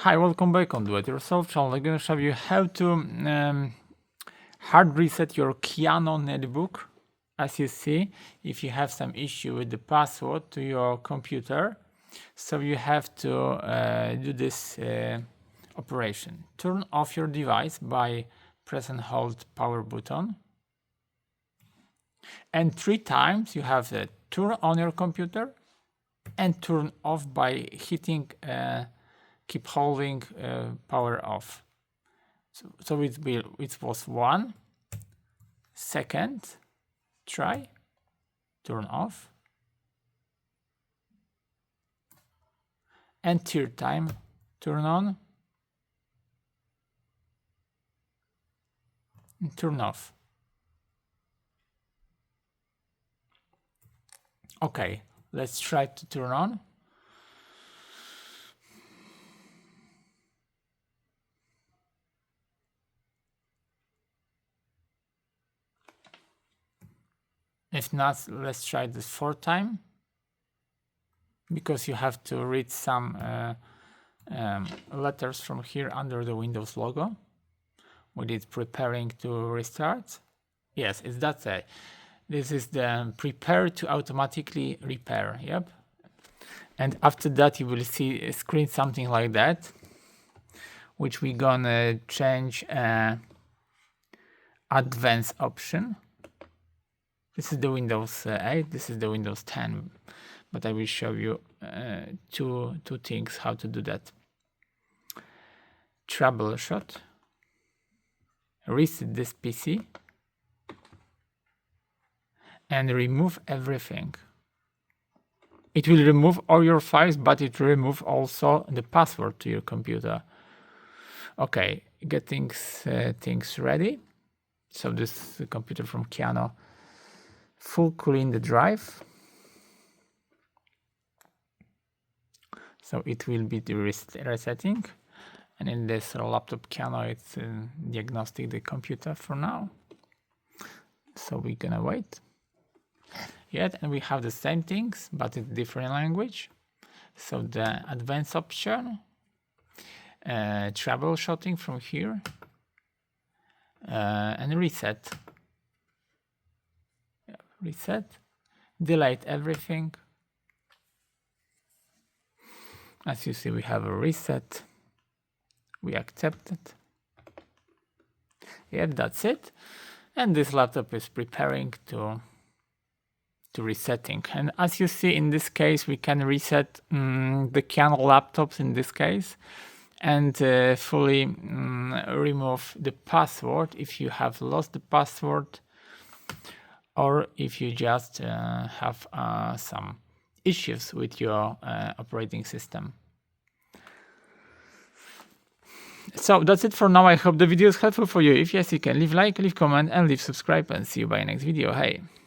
Hi, welcome back on Do It Yourself channel. I'm gonna show you how to hard reset your Kiano Netbook. As you see, if you have some issue with the password to your computer, so you have to do this operation. Turn off your device by press and hold power button. And 3 times you have to turn on your computer and turn off by hitting keep holding power off. So it was 1 second, try, turn off, and 3rd time, turn on, and turn off. Okay, let's try to turn on. If not, let's try this 4th time, because you have to read some letters from here under the Windows logo when it's preparing to restart. Yes, it's that way. This is the prepare to automatically repair. Yep. And after that, you will see a screen something like that, which we're gonna change advanced option. This is the Windows 8, this is the Windows 10, but I will show you two things how to do that. Troubleshoot, reset this PC, and remove everything. It will remove all your files, but it will remove also the password to your computer. Okay, getting things ready. So this is the computer from Kiano. Full clean the drive. So it will be the resetting. And in this laptop Kiano, it's diagnostic the computer for now. So we're gonna wait. Yet, and we have the same things, but in different language. So the advanced option, troubleshooting from here, and reset. Reset, delete everything. As you see, we have a reset. We accept it. Yep, that's it. And this laptop is preparing to resetting. And as you see, in this case, we can reset the Kiano laptops in this case and fully remove the password if you have lost the password, or if you just have some issues with your operating system. So that's it for now. I hope the video is helpful for you. If yes, you can leave like, leave comment, and leave subscribe, and see you by next video. Hey.